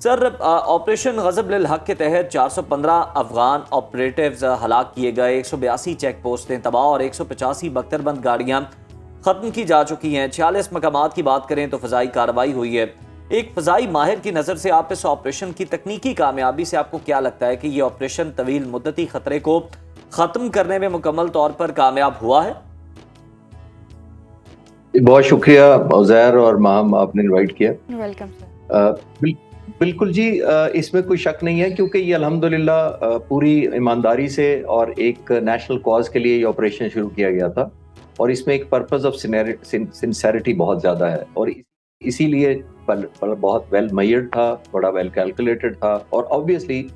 سر، operation غضب للحق کے تحت 415 افغان آپریٹیوز ہلاک کیے گئے، 182 چیک پوسٹیں تباہ اور 185 بختر بند گاڑیاں ختم کی جا چکی ہیں۔ 46 مقامات کی بات کریں تو فضائی کارروائی ہوئی ہے۔ ایک فضائی ماہر کی نظر سے آپ اس آپریشن کی تکنیکی کامیابی سے آپ کو کیا لگتا ہے کہ یہ آپریشن طویل مدتی خطرے کو ختم کرنے میں مکمل طور پر کامیاب ہوا ہے؟ بہت شکریہ عزیر اور ماہم، آپ نے انوائٹ کیا۔ Welcome sir. بالکل جی، اس میں کوئی شک نہیں ہے کیونکہ یہ الحمدللہ پوری ایمانداری سے اور ایک نیشنل کاز کے لیے یہ آپریشن شروع کیا گیا تھا، اور اس میں ایک پرپز آف سنسیریٹی بہت زیادہ ہے، اور اسی لیے بہت ویل میئرڈ تھا، بڑا ویل کیلکولیٹڈ تھا، اور آبویسلی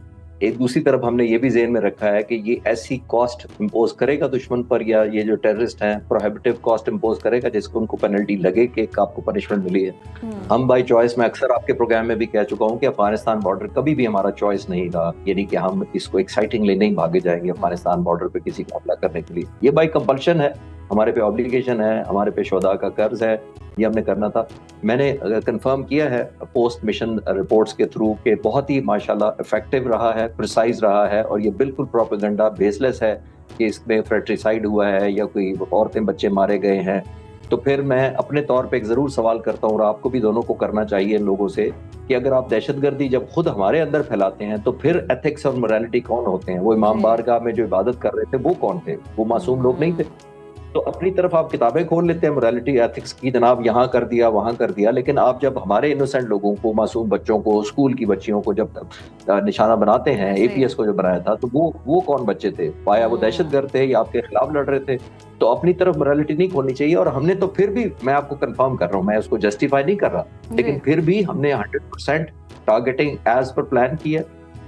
ایک دوسری طرف ہم نے یہ بھی ذہن میں رکھا ہے کہ یہ ایسی کاسٹ امپوز کرے گا دشمن پر، یا یہ جو ٹیررسٹ ہیں پروہیبٹیو کاسٹ امپوز کرے گا جس کو ان کو پینلٹی لگے کہ آپ کو پنشمنٹ ملی ہے۔ ہم بائی چوائس، میں اکثر آپ کے پروگرام میں بھی کہہ چکا ہوں کہ افغانستان بارڈر کبھی بھی ہمارا چوائس نہیں رہا، یعنی کہ ہم اس کو ایکسائٹنگلی نہیں بھاگے جائیں گے افغانستان بارڈر پہ کسی کا حملہ کرنے کے لیے۔ یہ بائی کمپلشن ہے، ہمارے پہ آبلیگیشن ہے، ہمارے پہ شہداء کا قرض ہے، یہ ہم نے کرنا تھا۔ میں نے کنفرم کیا ہے پوسٹ مشن رپورٹس کے تھرو کہ بہت ہی ماشاءاللہ افیکٹو رہا ہے، پریسائز رہا ہے، اور یہ بالکل پروپیگنڈا بیس لیس ہے کہ اس میں فریٹریسائڈ ہوا ہے یا کوئی عورتیں بچے مارے گئے ہیں۔ تو پھر میں اپنے طور پہ ایک ضرور سوال کرتا ہوں، اور آپ کو بھی دونوں کو کرنا چاہیے ان لوگوں سے، کہ اگر آپ دہشت گردی جب خود ہمارے اندر پھیلاتے ہیں تو پھر ایتھکس اور موریلٹی کون ہوتے ہیں؟ وہ امام بارگاہ میں جو عبادت کر رہے تھے وہ کون تھے؟ وہ معصوم لوگ نہیں تھے؟ تو اپنی طرف آپ کتابیں کھول لیتے ہیں موریلٹی ایتھکس کی، جناب یہاں کر دیا وہاں کر دیا، لیکن آپ جب ہمارے انوسینٹ لوگوں کو، معصوم بچوں کو، اسکول کی بچیوں کو جب نشانہ بناتے ہیں، اے پی ایس کو جو بنایا تھا، تو وہ کون بچے تھے؟ پایا وہ دہشت گرد تھے یا آپ کے خلاف لڑ رہے تھے؟ تو اپنی طرف موریلٹی نہیں کھولنی چاہیے، اور ہم نے تو پھر بھی، میں آپ کو کنفرم کر رہا ہوں، میں اس کو جسٹیفائی نہیں کر رہا، لیکن پھر بھی ہم نے 100% ٹارگیٹنگ ایز پر پلان کی ہے۔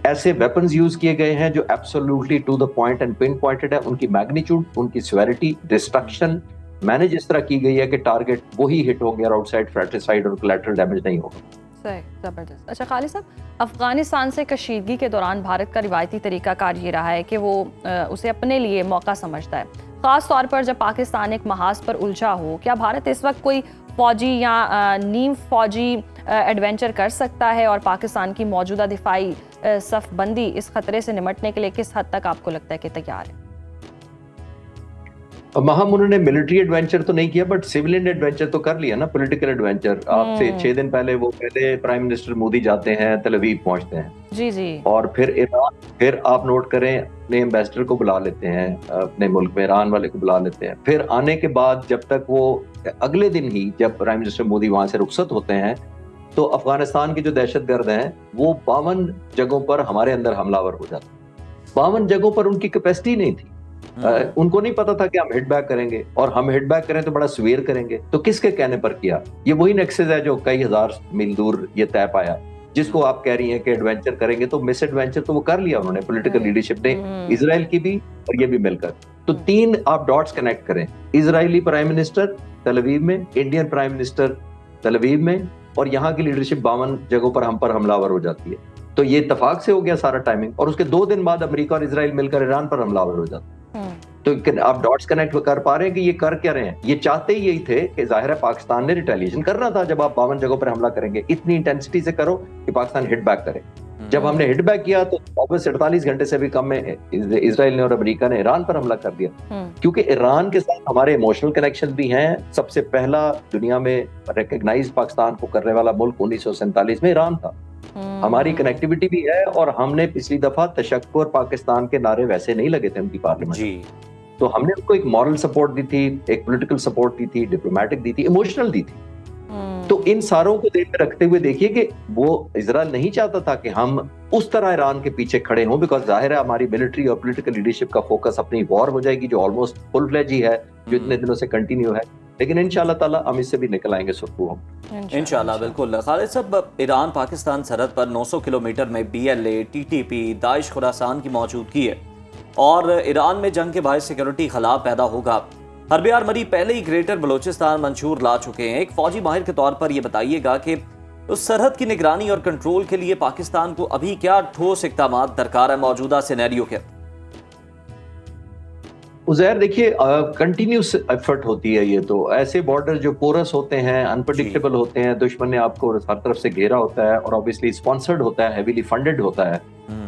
ایسے ویپنز یوز کیے گئے ہیں جو absolutely to the point and pinpointed ہے، ان کی میگنیچیوڈ، ان کی سیویریٹی، ڈسٹرکشن مینج اس طرح کی گئی ہے کہ ٹارگیٹ وہی ہٹ ہو گیا، اور آؤٹ سائڈ فریٹریسائڈ اور کولیٹرل ڈیمیج نہیں ہوگا۔ صحیح، زبردست۔ اچھا خالد صاحب، افغانستان سے کشیدگی کے دوران بھارت کا روایتی طریقہ کار یہ رہا ہے کہ وہ اسے اپنے لیے موقع سمجھتا ہے، خاص طور پر جب پاکستان ایک محاذ پر الجھا ہو۔ کیا بھارت اس وقت کوئی فوجی یا نیم فوجی ایڈونچر کر سکتا ہے، اور پاکستان کی موجودہ دفاعی صف بندی اس خطرے سے نمٹنے کے لیے کس حد تک آپ کو لگتا ہے کہ تیار ہے؟ ماہم، انہوں نے ملٹری ایڈونچر تو نہیں کیا، بٹ سیولین ایڈونچر تو کر لیا نا، پولیٹیکل ایڈونچر۔ آپ سے 6 دن پہلے وہ پہلے پرائم منسٹر مودی جاتے ہیں، تل ابیب پہنچتے ہیں، جی جی، اور پھر ایران، پھر آپ نوٹ کریں اپنے ایمبیسڈر کو بلا لیتے ہیں، اپنے ملک میں ایران والے کو بلا لیتے ہیں۔ پھر آنے کے بعد جب تک وہ اگلے دن ہی جب پرائم منسٹر مودی وہاں سے رخصت ہوتے ہیں، تو افغانستان کے جو دہشت گرد ہیں وہ 52 جگہوں پر ہمارے اندر حملہ ور ہو جاتے ہیں۔ 52 جگہوں پر ان کی کیپیسٹی نہیں تھی، ان کو نہیں پتا تھا کہ ہم ہٹ بیک کریں گے، اور ہم ہٹ بیک کریں تو بڑا سویر کریں گے۔ تو کس کے کہنے پر کیا؟ یہ وہی نیکسس ہے جو کئی ہزار میل دور یہ طے پایا، جس کو آپ کہہ رہی ہیں کہ ایڈونچر کریں گے، تو مس ایڈونچر تو وہ کر لیا انہوں نے، پولیٹیکل لیڈرشپ نے، اسرائیل کی بھی اور یہ بھی مل کر۔ تو 3 آپ ڈاٹس کنیکٹ کریں، اسرائیلی پرائم منسٹر تل ابیب میں، انڈین پرائم منسٹر تل ابیب میں، اور یہاں کی لیڈرشپ 52 جگہوں پر ہم پر حملہ ور ہو جاتی ہے۔ تو یہ اتفاق سے ہو گیا سارا ٹائمنگ، اور اس کے 2 دن بعد امریکہ اور اسرائیل مل کر ایران پر حملہ ور ہو جاتا ہے۔ تو آپ ڈاٹس کنیکٹ کر پا رہے ہیں کہ یہ کر کیا رہے ہیں؟ یہ چاہتے ہی یہی تھے کہ ظاہر ہے پاکستان نے ریٹیلیشن کرنا تھا، جب آپ 52 جگہوں پر حملہ کریں گے اتنی انٹینسٹی سے کرو کہ پاکستان ہٹ بیک کرے۔ جب ہم نے ہٹ بیک کیا تو واپس 48 گھنٹے سے بھی کم میں اسرائیل نے اور امریکہ نے ایران پر حملہ کر دیا، کیونکہ ایران کے ساتھ ہمارے ایموشنل کنیکشن بھی ہیں۔ سب سے پہلا دنیا میں ریکگنائز پاکستان کو کرنے والا ملک 1947 میں ایران تھا، ہماری کنیکٹیوٹی بھی ہے، اور ہم نے پچھلی دفعہ تشکر پاکستان کے نعرے ویسے نہیں لگے تھے ان کی پارلیمنٹ، تو ہم نے ان کو ایک مورل سپورٹ دی تھی، ایک پولیٹیکل سپورٹ دی تھی، ڈپلومیٹک دی تھی، ایموشنل دی تھی۔ تو ان ساروں کو دیکھ میں رکھتے ہوئے دیکھیے کہ وہ اسرائیل نہیں چاہتا تھا کہ ہم اس طرح ایران کے پیچھے کھڑے ہوں، بیکاز ظاہر ہے ہماری ملٹری اور پولیٹیکل لیڈرشپ کا فوکس اپنی وار ہو جائے گی، جو آلموسٹ فل فلیج ہی ہے، جو اتنے دنوں سے کنٹینیو ہے، لیکن انشاءاللہ تعالی ہم اس سے بھی نکل آئیں گے سرخرو ہم انشاءاللہ۔ بالکل خالد صاحب، ایران پاکستان سرحد پر 900 کلومیٹر میں BLA، TTP، داعش خراسان کی موجودگی ہے، اور ایران میں جنگ کے باعث سیکیورٹی خلا پیدا ہوگا۔ حرب آرمری پہلے ہی گریٹر بلوچستان منشور لا چکے ہیں۔ ایک فوجی ماہر کے طور پر یہ بتائیے گا کہ اس سرحد کی نگرانی اور کنٹرول کے لیے پاکستان کو ابھی کیا ٹھوس اقدامات درکار ہے موجودہ سینیریو کے؟ उज़ैर देखिए कंटिन्यूस एफर्ट होती है ये तो, ऐसे बॉर्डर जो पोरस होते हैं, अनप्रेडिक्टेबल होते हैं, दुश्मन ने आपको हर तरफ से घेरा होता है और ऑब्वियसली स्पॉन्सर्ड होता है, हेवीली फंडेड होता है,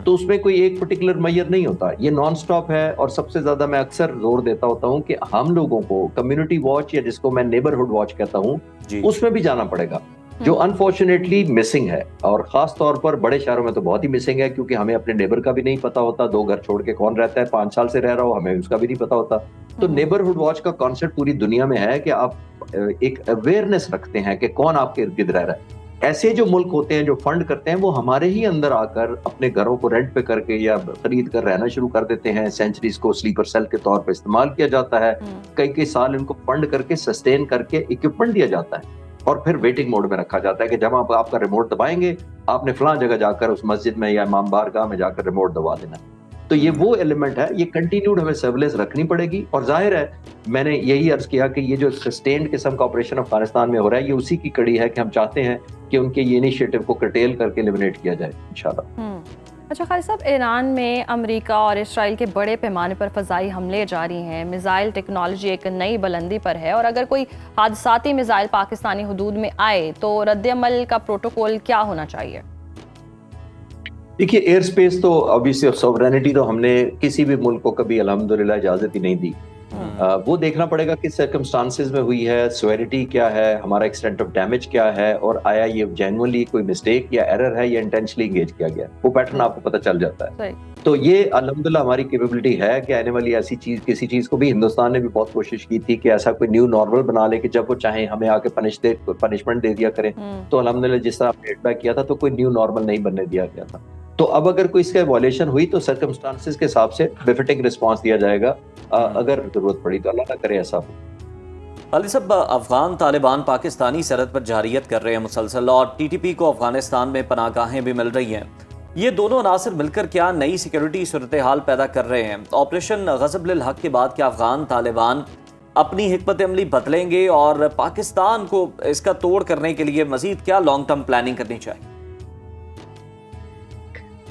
तो उसमें कोई एक पर्टिकुलर मैयर नहीं होता, ये नॉन स्टॉप है। और सबसे ज्यादा मैं अक्सर जोर देता होता हूँ कि हम लोगों को कम्युनिटी वॉच या जिसको मैं नेबरहुड वॉच कहता हूँ, उसमें भी जाना पड़ेगा, जो अनफॉर्चुनेटली मिसिंग है। और खास तौर पर बड़े शहरों में तो बहुत ही मिसिंग है, क्योंकि हमें अपने नेबर का भी नहीं पता होता, 2 घर छोड़ के कौन रहता है, 5 साल से रह रहा हो, हमें उसका भी नहीं पता होता। तो नेबरहुड वॉच का कॉन्सेप्ट पूरी दुनिया में है कि आप एक अवेयरनेस रखते हैं कि कौन आपके इर्द गिर्द रह रहा है। ऐसे जो मुल्क होते हैं जो फंड करते हैं, वो हमारे ही अंदर आकर अपने घरों को रेंट पे करके या खरीद कर रहना शुरू कर देते हैं। सेंचुरीज को स्लीपर सेल के तौर पर इस्तेमाल किया जाता है, कई साल इनको फंड करके सस्टेन करके इक्विपमेंट दिया जाता है और फिर वेटिंग मोड में रखा जाता है कि जब आप आपका रिमोट दबाएंगे, आपने फलां जगह जाकर उस मस्जिद में या इमाम बारगाह में जाकर रिमोट दबा देना है। तो ये वो एलिमेंट है, ये कंटिन्यूड हमें सर्विलेंस रखनी पड़ेगी। और जाहिर है, मैंने यही अर्ज किया कि ये जो सस्टेन्ड किस्म का ऑपरेशन अफगानिस्तान में हो रहा है, ये उसी की कड़ी है कि हम चाहते हैं कि उनके ये इनिशिएटिव को कर्टेल करके एलिमिनेट किया जाए इंशाल्लाह। अच्छा खालिद साहब, ईरान में अमेरिका और इसराइल के बड़े पैमाने पर फ़ज़ाई हमले जारी हैं, मिज़ाइल टेक्नोलॉजी एक नई बुलंदी पर है, और अगर कोई हादसाती मिज़ाइल पाकिस्तानी हुदूद में आए तो रद्द-ए-अमल का प्रोटोकॉल क्या होना चाहिए? देखिए, एयर स्पेस तो ऑब्वियसली सॉवरेनिटी तो हमने किसी भी मुल्क को कभी अल्हम्दुलिल्लाह इजाजत ही नहीं दी। वो देखना पड़ेगा किस सर्कमस्टांसेस में हुई है, सिवियरिटी क्या है, हमारा एक्सटेंट ऑफ डैमेज क्या है, और आया ये जेन्युइनली कोई मिस्टेक या एरर है या इंटेंशनली एंगेज किया गया, वो पैटर्न आपको पता चल जाता है। तो ये अल्हम्दुलिल्लाह हमारी कैपेबिलिटी है कि आने वाली ऐसी चीज, किसी चीज को भी हिंदुस्तान ने भी बहुत कोशिश की थी कि ऐसा कोई न्यू नॉर्मल बना ले कि जब वो चाहे हमें आके पनिशमेंट दे दिया करें। तो अल्हम्दुलिल्लाह जिस तरह फीडबैक किया था, तो कोई न्यू नॉर्मल नहीं बनने दिया गया था। तो अब अगर कोई इसका वॉयलेशन हुई तो सर्कमस्टांसेस के हिसाब से बेफिटिंग रिस्पांस दिया जाएगा, अगर जरूरत पड़ी तो। अल्लाह ना करे ऐसा हो। खालिद साहब, अफगान तालिबान पाकिस्तानी सरहद पर जारियत कर रहे हैं मुसलसल, और टीटीपी को अफगानिस्तान में पनाहगाहें भी मिल रही हैं। ये दोनों अनासर मिलकर क्या नई सिक्योरिटी सूरत हाल पैदा कर रहे हैं? ऑपरेशन ग़ज़ब लिल हक़ के बाद क्या अफगान तालिबान अपनी हिकमत अमली बदलेंगे, और पाकिस्तान को इसका तोड़ करने के लिए मजीद क्या लॉन्ग टर्म प्लानिंग करनी चाहिए?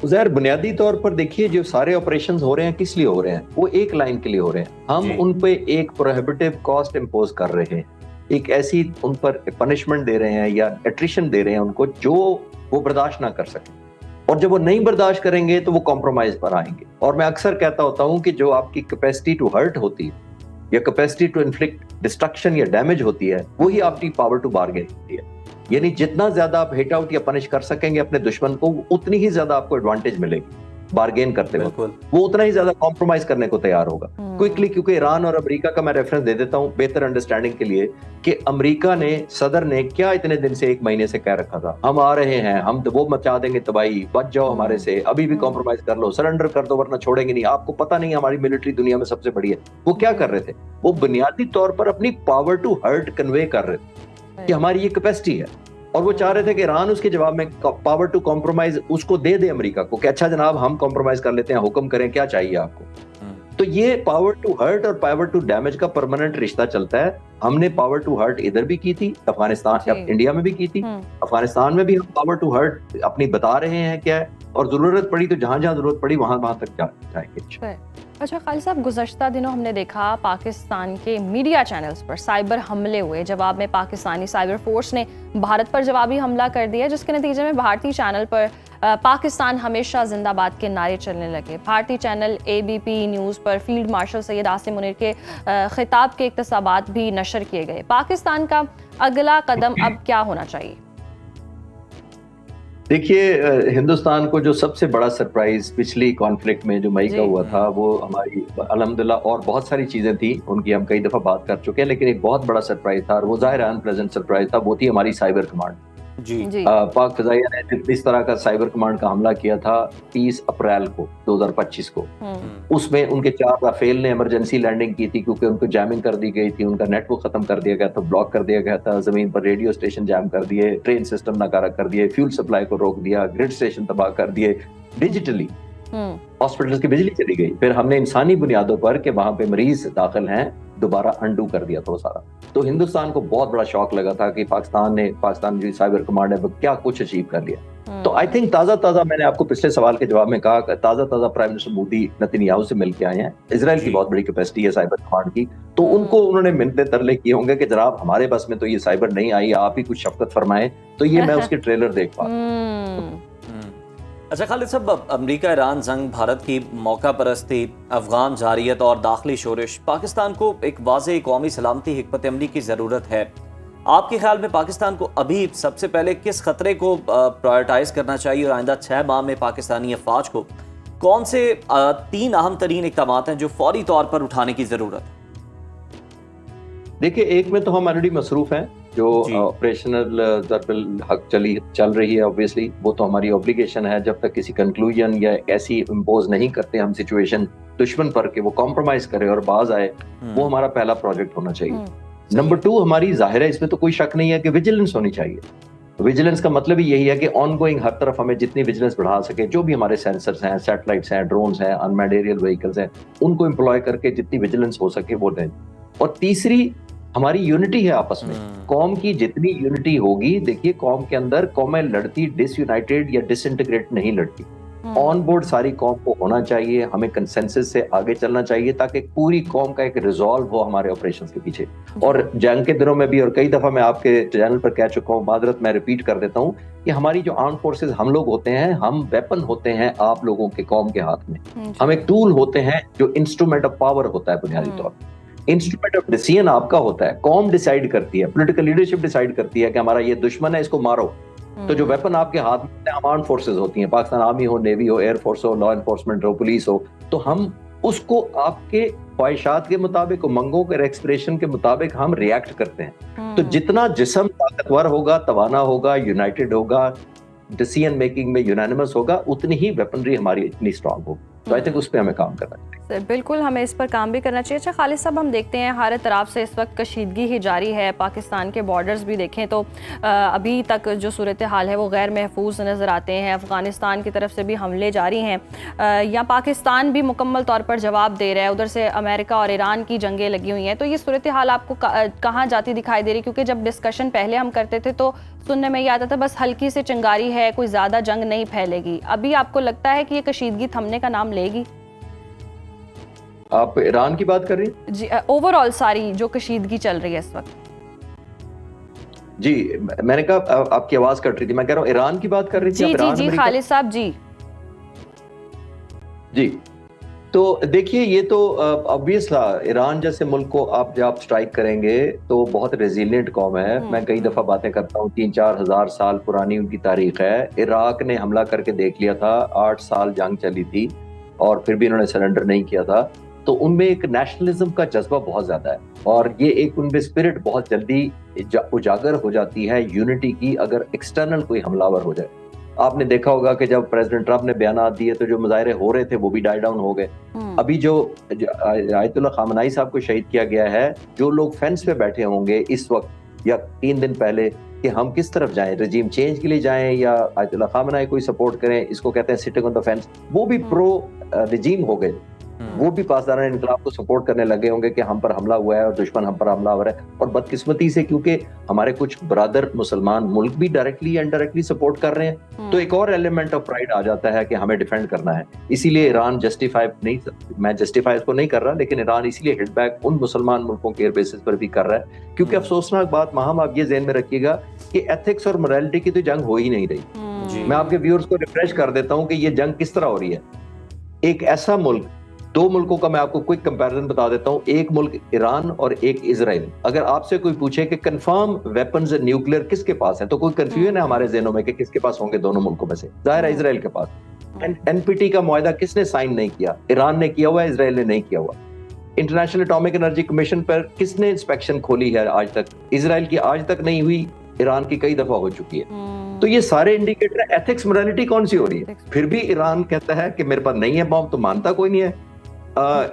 उज़ैर, बुनियादी तौर पर देखिए, जो सारे ऑपरेशंस हो रहे हैं किस लिए हो रहे हैं? वो एक लाइन के लिए हो रहे हैं। हम उन पे एक प्रोहिबिटिव कॉस्ट इम्पोज कर रहे हैं, एक ऐसी उन पर पनिशमेंट दे रहे हैं या एट्रिशन दे रहे हैं उनको, जो वो बर्दाश्त ना कर सके। और जब वो नहीं बर्दाश्त करेंगे तो वो कॉम्प्रोमाइज पर आएंगे। और मैं अक्सर कहता होता हूँ कि जो आपकी कैपेसिटी टू हर्ट होती है या कैपेसिटी टू इन्फ्लिक्ट डिस्ट्रक्शन या डैमेज होती है, वही आपकी पावर टू बार्गेन होती है। यानी जितना ज्यादा आप हिट आउट या पनिश कर सकेंगे अपने दुश्मन को, उतनी ही ज्यादा आपको एडवांटेज मिलेगी बार्गेन करते हुए, वो उतना ही ज्यादा कॉम्प्रोमाइज करने को तैयार होगा क्विकली। क्योंकि ईरान और अमेरिका का मैं रेफरेंस दे देता हूँ बेहतर अंडरस्टैंडिंग के लिए, कि अमेरिका ने, सदर ने क्या इतने दिन से, 1 महीने से कह रखा था, हम आ रहे हैं, हम तो वो मचा देंगे तबाही, बच जाओ हमारे से, अभी भी कॉम्प्रोमाइज कर लो, सरेंडर कर दो वरना छोड़ेंगे नहीं। आपको पता नहीं हमारी मिलिट्री दुनिया में सबसे बड़ी है। वो क्या कर रहे थे? वो बुनियादी तौर पर अपनी पावर टू हर्ट कन्वे कर रहे थे कि हमारी ये कैपेसिटी है, और वो चाह रहे थे कि ईरान उसके जवाब में पावर टू कॉम्प्रोमाइज उसको दे दे अमेरिका को, कि अच्छा जनाब हम कॉम्प्रोमाइज कर लेते हैं, हुक्म करें, क्या चाहिए आपको। तो ये पावर टू हर्ट और पावर टू डैमेज का परमानेंट रिश्ता चलता है। हमने पावर टू हर्ट इधर भी की थी, अफगानिस्तान, इंडिया में भी की थी, अफगानिस्तान में भी हम पावर टू हर्ट अपनी बता रहे हैं क्या है, और जरूरत पड़ी तो जहां जहां जरूरत पड़ी वहां तक जाएंगे। अच्छा खालिद साहब, गुज़श्ता दिनों हमने देखा पाकिस्तान के मीडिया चैनल्स पर साइबर हमले हुए। जवाब में पाकिस्तानी साइबर फोर्स ने भारत पर जवाबी हमला कर दिया, जिसके नतीजे में भारतीय चैनल पर पाकिस्तान हमेशा जिंदाबाद के नारे चलने लगे। भारतीय चैनल ABP न्यूज़ पर फील्ड मार्शल सैयद आसिम मुनीर के खिताब के इक्तसाबात भी नशर किए गए। पाकिस्तान का अगला कदम अब क्या होना चाहिए? देखिए, हिंदुस्तान को जो सबसे बड़ा सरप्राइज पिछली कॉन्फ्लिक्ट में जो मई का हुआ था, वो हमारी अल्हम्दुलिल्लाह, और बहुत सारी चीजें थी उनकी हम कई दफा बात कर चुके हैं, लेकिन एक बहुत बड़ा सरप्राइज था, और वो ज़ाहिर अनप्लेजेंट सरप्राइज था, वो थी हमारी साइबर कमांड। पाक फ़िज़ाइया ने इस तरह का साइबर कमांड का हमला किया था 30 अप्रैल को 2025 को। उसमें उनके 4 राफेल ने इमरजेंसी लैंडिंग की थी, क्योंकि उनको जैमिंग कर दी गई थी, उनका नेटवर्क खत्म कर दिया गया था, ब्लॉक कर दिया गया था, जमीन पर रेडियो स्टेशन जैम कर दिए, ट्रेन सिस्टम नाकारा कर दिए, फ्यूल सप्लाई को रोक दिया, ग्रिड स्टेशन तबाह कर दिए डिजिटली। हॉस्पिटल्स की बिजली चली गई, फिर हमने इंसानी बुनियादों पर कि वहां पे मरीज दाखिल हैं दोबारा अंडू कर दिया थोड़ा सारा। तो हिंदुस्तान को बहुत बड़ा शौक लगा था कि पाकिस्तान जो साइबर कमांड है वो क्या कुछ अचीव कर लिया। तो आई थिंक ताजा मैंने आपको पिछले सवाल के जवाब में कहा कि ताजा प्राइम मिनिस्टर मोदी नेतन्याहू से मिलके आए हैं। इजराइल की बहुत बड़ी कैपेसिटी है साइबर कमांड की, तो उनको उन्होंने मिन्नतें तरले किए होंगे कि जनाब हमारे बस में तो ये साइबर नहीं आई, आप ही कुछ शफकत फरमाएं। तो ये मैं उसके ट्रेलर देख पा अच्छा खालिद साहब, अमेरिका ईरान जंग, भारत की मौका परस्ती, अफगान जारियत और दाखिली शोरिश, पाकिस्तान को एक वाज़ेह कौमी सलामती हिकमत अमली की ज़रूरत है। आपके ख्याल में पाकिस्तान को अभी सबसे पहले किस खतरे को प्रायोरिटाइज करना चाहिए और आइंदा 6 माह में पाकिस्तानी अफवाज को कौन से 3 अहम तरीन इक़दाम हैं जो फौरी तौर पर उठाने की ज़रूरत है? देखिए, एक में तो हम ऑलरेडी मसरूफ हैं, जो ऑपरेशनल ज़रबुल हक चल रही है। ऑब्वियसली वो तो हमारी ऑब्लिगेशन है, जब तक किसी कंक्लूजन या ऐसी इम्पोज नहीं करते हम सिचुएशन दुश्मन पर कि वो कॉम्प्रोमाइज करे और बाज आए, वो हमारा पहला प्रोजेक्ट होना चाहिए। नंबर 2, हमारी जाहिर है, इसमें तो कोई शक नहीं है कि विजिलेंस होनी चाहिए। विजिलेंस का मतलब ही यही है कि ऑनगोइंग हर तरफ हमें जितनी विजिलेंस बढ़ा सके, जो भी हमारे सेंसर्स हैं, सैटेलाइट्स हैं, ड्रोन्स हैं, अनमैन्ड एरियल व्हीकल्स हैं, उनको एम्प्लॉय करके जितनी विजिलेंस हो सके वो दें। और तीसरी, हमारी यूनिटी है आपस में, कौम की जितनी यूनिटी होगी, देखिए कौम के अंदर कौमें लड़ती डिसयूनाइटेड या डिसइंटीग्रेट नहीं लड़ती। ऑन बोर्ड सारी कौम को होना चाहिए, हमें कंसेंसस से आगे चलना चाहिए ताकि पूरी कौम का एक रिजॉल्व हो हमारे ऑपरेशंस के पीछे। और जंग के दिनों में भी, और कई दफा मैं आपके चैनल पर कह चुका हूँ, मादरत मैं रिपीट कर देता हूँ कि हमारी जो आर्म फोर्सेस हम लोग होते हैं, हम वेपन होते हैं आप लोगों के कौम के हाथ में, हम एक टूल होते हैं जो इंस्ट्रूमेंट ऑफ पावर होता है बुनियादी तौर पर। इंस्ट्रूमेंट ऑफ डिसीजन आपका होता है, कौम डिसाइड करती है, पॉलिटिकल लीडरशिप डिसाइड करती है कि हमारा ये दुश्मन है, इसको मारो। तो जो वेपन आपके हाथ में आर्म फोर्सेस होती हैं, पाकिस्तान आर्मी हो, नेवी हो, एयर फोर्स हो, लॉ एनफोर्समेंट हो, पुलिस हो, तो हम उसको आपके ख्वाहिशात के मुताबिक, उमंगों के एक्सप्रेशन के मुताबिक हम रिएक्ट करते हैं। तो जितना जिस्म ताकतवर होगा, तवाना होगा, यूनाइटेड होगा, डिसीजन मेकिंग में यूनानिमस होगा, उतनी ही वेपनरी हमारी इतनी स्ट्रांग होगी। तो आई थिंक उस पर हमें काम करना चाहिए। सर बिल्कुल, हमें इस पर काम भी करना चाहिए। अच्छा खालिद साहब, हम देखते हैं हर तरफ से इस वक्त कशीदगी ही जारी है। पाकिस्तान के बॉर्डर्स भी देखें तो अभी तक जो सूरत हाल है वो गैर महफूज नज़र आते हैं। अफ़गानिस्तान की तरफ से भी हमले जारी हैं, या पाकिस्तान भी मुकम्मल तौर पर जवाब दे रहा है, उधर से अमेरिका और ईरान की जंगें लगी हुई हैं। तो ये सूरत हाल आपको कहाँ जाती दिखाई दे रही? क्योंकि जब डिस्कशन पहले हम करते थे तो सुनने में ये आता था बस हल्की से चिंगारी है, कोई ज़्यादा जंग नहीं फैलेगी। अभी आपको लगता है कि ये कशीदगी थमने का नाम लेगी? आप ईरान की बात कर रही हैं? जी, ओवरऑल सारी जो कशीदगी चल रही है इस वक्त। जी, मैंने कहा आपकी आवाज कट रही थी, मैं कह रहा हूँ ईरान की बात कर रही थी। जी खालिद साहब जी। तो देखिए, ये तो ऑब्वियस था, ईरान जैसे मुल्क को आप जब स्ट्राइक करेंगे तो बहुत रेजिलिएंट कौम है। मैं कई दफा बातें करता हूँ, 3-4 हज़ार साल पुरानी उनकी तारीख है। इराक ने हमला करके देख लिया था, 8 साल जंग चली थी और फिर भी उन्होंने सरेंडर नहीं किया था। तो उनमें एक नेशनलिज्म का जज्बा बहुत ज्यादा है और ये एक उनमें स्पिरिट बहुत जल्दी उजागर हो जाती है यूनिटी की, अगर एक्सटर्नल कोई हमलावर हो जाए। आपने देखा होगा कि जब प्रेसिडेंट ट्रंप ने बयान दिए तो जो मुजाहरे हो रहे थे वो भी डाई डाउन हो गए। अभी जो आयतुल्लाह खामनाई साहब को शहीद किया गया है, जो लोग फेंस पे बैठे होंगे इस वक्त या 3 दिन पहले कि हम किस तरफ जाएं, रजीम चेंज के लिए जाएं या आयतुल्लाह खामनाई को सपोर्ट करें, इसको कहते हैं सिटिंग ऑन द फेंस, वो भी प्रो रजीम हो गए। वो भी पासदारान इनकलाब को सपोर्ट करने लगे होंगे कि हम पर हमला हुआ है और दुश्मन हम पर हमलावर है। और बदकिस्मती से क्योंकि हमारे कुछ ब्रदर मुसलमान मुल्क भी डायरेक्टली इनडायरेक्टली सपोर्ट कर रहे हैं, तो एक और एलिमेंट ऑफ प्राइड आ जाता है कि हमें डिफेंड करना है। इसीलिए ईरान मैं जस्टिफाई इसको नहीं कर रहा, लेकिन ईरान इसीलिए हिट बैक उन मुसलमान मुल्कों के एयर बेसिस पर भी कर रहा है, क्योंकि अफसोसनाक बात माहम आप ये ज़हन में रखिएगा कि एथिक्स और मोरालिटी की तो जंग हो ही नहीं रही। मैं आपके व्यूअर्स को रिफ्रेश कर देता हूँ कि ये जंग किस तरह हो रही है। एक ऐसा मुल्क, 2 मुल्कों का मैं आपको क्विक कंपैरिजन बता देता हूं, एक मुल्क ईरान और एक इजराइल। अगर आपसे कोई पूछे कि कंफर्म वेपन्स न्यूक्लियर किसके पास है, तो कोई कंफ्यूजन है हमारे ज़हनों में कि किसके पास होंगे दोनों मुल्कों में से? जाहिर है इजराइल के पास। एनपीटी का मुआहदा किसने साइन नहीं किया? ईरान ने किया हुआ, इजराइल ने नहीं किया हुआ। इंटरनेशनल एटॉमिक एनर्जी कमीशन पर किसने इंस्पेक्शन खोली है आज तक? इजराइल की आज तक नहीं हुई, ईरान की कई दफा हो चुकी है। तो ये सारे इंडिकेटर, एथिक्स मोरालिटी कौन सी हो रही है? फिर भी ईरान कहता है कि मेरे पास नहीं है बॉम्ब, तो मानता कोई नहीं है।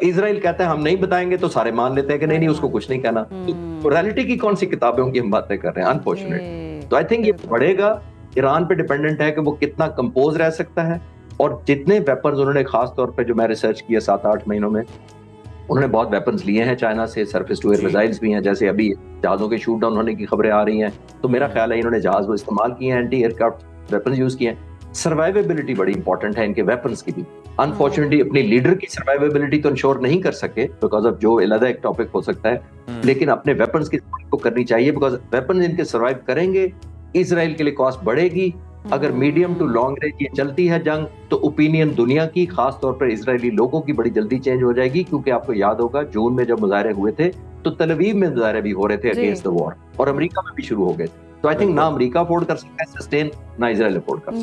इजराइल कहता है हम नहीं बताएंगे, तो सारे मान लेते हैं कि नहीं उसको कुछ नहीं कहना। तो मोरालिटी की कौन सी किताबों की हम बातें कर रहे हैं, अनफॉर्चुनेट। तो आई थिंक ये बढ़ेगा, ईरान पे डिपेंडेंट है कि वो कितना कंपोज रह सकता है, اور جتنے ویپنز انہوں نے خاص طور پہ جو میں ریسرچ کیا 7-8 مہینوں میں انہوں نے بہت ویپنز لیے ہیں چائنا سے, سرفیس ٹو ایئر میزائلز بھی ہیں, جیسے ابھی جہازوں کے شوٹ ڈاؤن ہونے کی خبریں آ رہی ہیں, تو میرا خیال ہے انہوں نے جہاز وہ استعمال کیے ہیں, anti aircraft weapons use کیے ہیں. سروائیویبلٹی بڑی امپورٹنٹ ہے ان کے ویپنز کی بھی. انفارچونیٹلی اپنی لیڈر کی سروائیویبلٹی تو انشور نہیں کر سکے بیکاز آف جو علیحدہ ایک ٹاپک ہو سکتا ہے, لیکن اپنے ویپنز کی کو کرنی چاہیے بیکاز ویپنز ان کے سروائیو کریں گے, اسرائیل کے لیے کاسٹ بڑھے گی. اگر میڈیم ٹو لانگ رینج یہ چلتی ہے جنگ تو اوپینین دنیا کی, خاص طور پر اسرائیلی لوگوں کی بڑی جلدی چینج ہو جائے گی, کیونکہ آپ کو یاد ہوگا جون میں جب مظاہرے ہوئے تھے تو تل ابیب میں مظاہرے بھی ہو رہے تھے اگینسٹ دا وار, اور امریکہ میں بھی شروع ہو گئے تھے. تو آئی تھنک نہ امریکہ افورڈ کر سکتا ہے سسٹین, نہ اسرائیل افورڈ کر سکتا ہے.